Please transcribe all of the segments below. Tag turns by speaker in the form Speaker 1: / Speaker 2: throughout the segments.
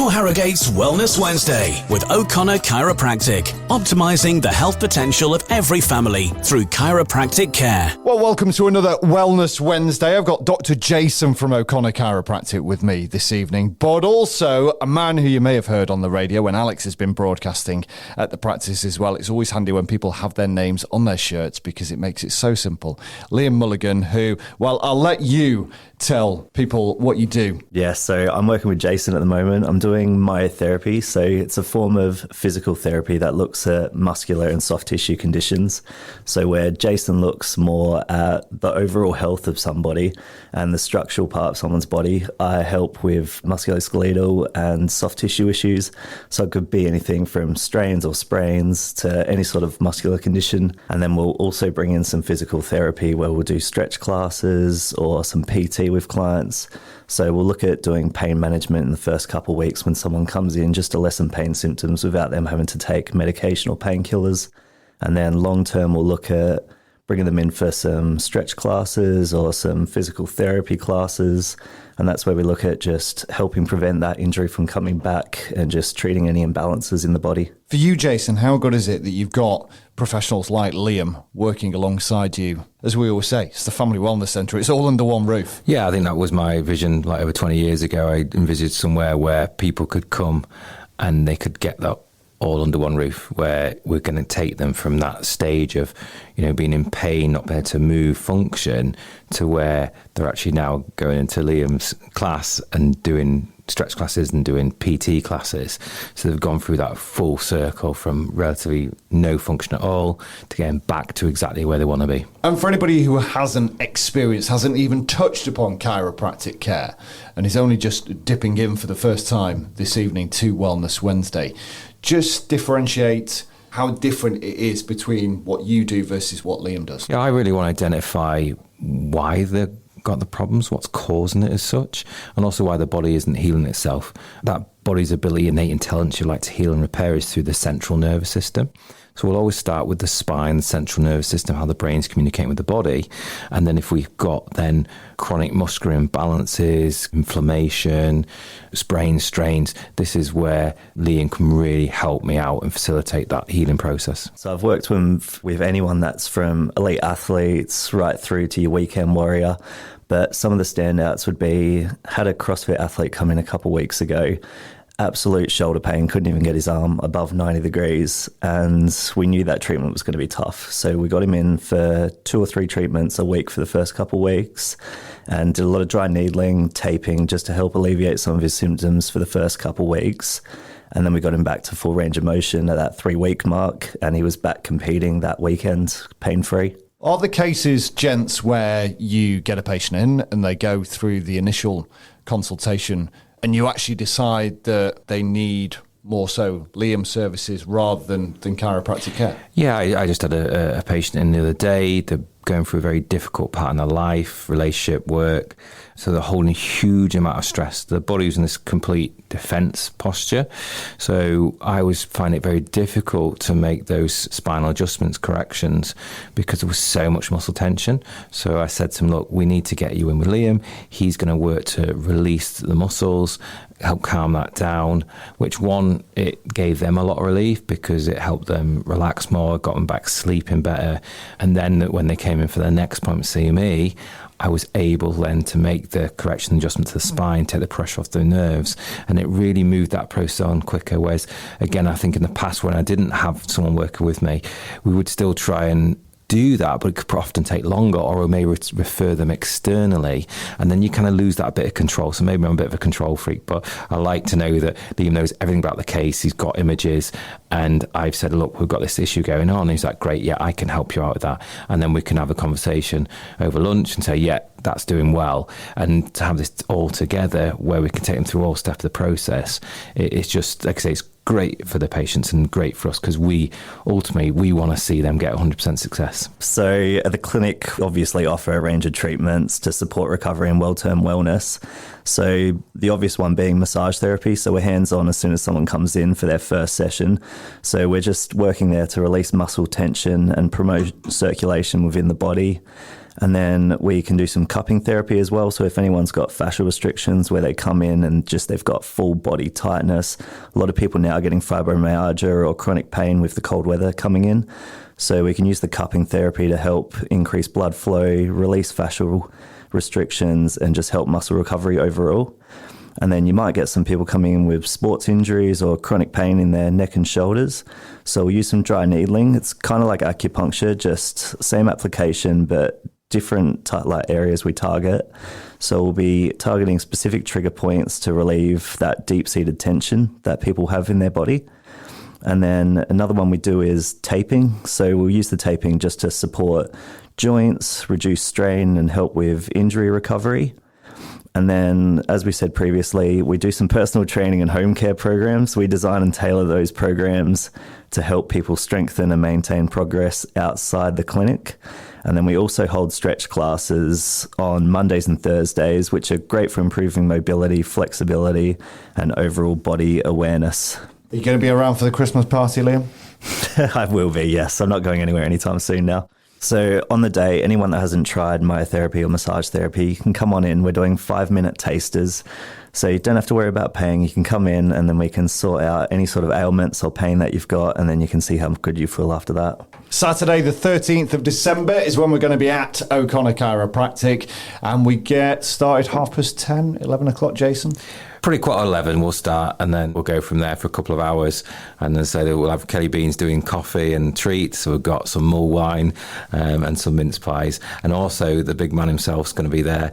Speaker 1: Joe Harrogate's Wellness Wednesday with O'Connor Chiropractic, optimising the health potential of every family through chiropractic care.
Speaker 2: Well, welcome to another Wellness Wednesday. I've got Dr. Jason from O'Connor Chiropractic with me this evening, but also a man who you may have heard on the radio when Alex has been broadcasting at the practice as well. It's always handy when people have their names on their shirts because it makes it so simple. Liam Mulligan, who, well, I'll let you tell people what you do.
Speaker 3: Yeah, so I'm working with Jason at the moment. I'm doing myotherapy. So it's a form of physical therapy that looks at muscular and soft tissue conditions. So where Jason looks more at the overall health of somebody and the structural part of someone's body, I help with musculoskeletal and soft tissue issues. So it could be anything from strains or sprains to any sort of muscular condition. And then we'll also bring in some physical therapy where we'll do stretch classes or some PT with clients. So we'll look at doing pain management in the first couple of weeks when someone comes in just to lessen pain symptoms without them having to take medication or painkillers. And then long term, we'll look at bringing them in for some stretch classes or some physical therapy classes. And that's where we look at just helping prevent that injury from coming back and just treating any imbalances in the body.
Speaker 2: For you, Jason, how good is it that you've got professionals like Liam working alongside you? As we always say, it's the Family Wellness Centre. It's all under one roof.
Speaker 4: Yeah, I think that was my vision. Like over 20 years ago, I envisaged somewhere where people could come and they could get that all under one roof, where we're going to take them from that stage of, being in pain, not being able to move, function, to where they're actually now going into Liam's class and doing stretch classes and doing PT classes. So they've gone through that full circle from relatively no function at all to getting back to exactly where they want to be.
Speaker 2: And for anybody who hasn't even touched upon chiropractic care and is only just dipping in for the first time this evening to Wellness Wednesday, just differentiate how different it is between what you do versus what Liam does.
Speaker 4: Yeah, I really want to identify why they've got the problems, what's causing it as such, and also why the body isn't healing itself. That body's ability, innate intelligence you like to heal and repair is through the central nervous system. So we'll always start with the spine, the central nervous system, how the brain's communicating with the body. And then if we've got then chronic muscular imbalances, inflammation, sprains, strains, this is where Liam can really help me out and facilitate that healing process.
Speaker 3: So I've worked with anyone that's from elite athletes right through to your weekend warrior. But some of the standouts would be, had a CrossFit athlete come in a couple of weeks ago, absolute shoulder pain, couldn't even get his arm above 90 degrees. And we knew that treatment was going to be tough. So we got him in for 2 or 3 treatments a week for the first couple of weeks and did a lot of dry needling, taping, just to help alleviate some of his symptoms for the first couple of weeks. And then we got him back to full range of motion at that 3-week mark. And he was back competing that weekend, pain-free.
Speaker 2: Are the cases, gents, where you get a patient in and they go through the initial consultation and you actually decide that they need more so Liam services rather than chiropractic care? Yeah,
Speaker 4: I just had a patient in the other day. They're going through a very difficult part in their life, relationship, work. So they're holding a huge amount of stress. The body's in this complete defense posture. So I always find it very difficult to make those spinal adjustments, corrections, because there was so much muscle tension. So I said to him, look, we need to get you in with Liam. He's going to work to release the muscles, help calm that down, which one, it gave them a lot of relief because it helped them relax more, got them back sleeping better. And then when they came in for their next appointment to see me, I was able then to make the correction adjustment to the spine, take the pressure off the nerves, and it really moved that process on quicker. Whereas, again, I think in the past when I didn't have someone working with me, we would still try and do that, but it could often take longer, or we may refer them externally, and then you kind of lose that bit of control. So maybe I'm a bit of a control freak, but I like to know that Liam knows everything about the case. He's got images, and I've said, look, we've got this issue going on. And he's like, great, yeah, I can help you out with that. And then we can have a conversation over lunch and say, yeah, that's doing well. And to have this all together where we can take them through all steps of the process, it's just, like I say, it's great for the patients and great for us because we want to see them get 100% success.
Speaker 3: So at the clinic, obviously offer a range of treatments to support recovery and well-term wellness. So the obvious one being massage therapy. So we're hands-on as soon as someone comes in for their first session. So we're just working there to release muscle tension and promote circulation within the body. And then we can do some cupping therapy as well. So if anyone's got fascial restrictions where they come in and just they've got full body tightness, a lot of people now are getting fibromyalgia or chronic pain with the cold weather coming in. So we can use the cupping therapy to help increase blood flow, release fascial restrictions, and just help muscle recovery overall. And then you might get some people coming in with sports injuries or chronic pain in their neck and shoulders. So we'll use some dry needling. It's kind of like acupuncture, just same application, but different areas we target. So we'll be targeting specific trigger points to relieve that deep-seated tension that people have in their body. And then another one we do is taping. So we'll use the taping just to support joints, reduce strain, and help with injury recovery. And then, as we said previously, we do some personal training and home care programs. We design and tailor those programs to help people strengthen and maintain progress outside the clinic. And then we also hold stretch classes on Mondays and Thursdays, which are great for improving mobility, flexibility, and overall body awareness.
Speaker 2: Are you going to be around for the Christmas party, Liam?
Speaker 3: I will be, yes. I'm not going anywhere anytime soon now. So on the day, anyone that hasn't tried myotherapy or massage therapy, you can come on in. We're doing 5-minute tasters. So you don't have to worry about paying. You can come in and then we can sort out any sort of ailments or pain that you've got, and then you can see how good you feel after that.
Speaker 2: Saturday the 13th of December is when we're going to be at O'Connor Chiropractic, and we get started 10:30, 11 o'clock, Jason?
Speaker 4: Pretty quite 11 we'll start, and then we'll go from there for a couple of hours. And then so we'll have Kelly Beans doing coffee and treats. So we've got some mull wine and some mince pies, and also the big man himself's going to be there.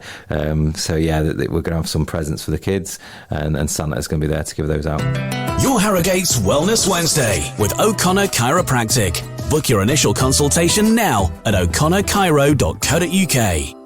Speaker 4: So yeah, we're going to have some presents for the kids, and Santa's going to be there to give those out.
Speaker 1: Your Harrogate's Wellness Wednesday with O'Connor Chiropractic. Book your initial consultation now at o'connorchiro.co.uk.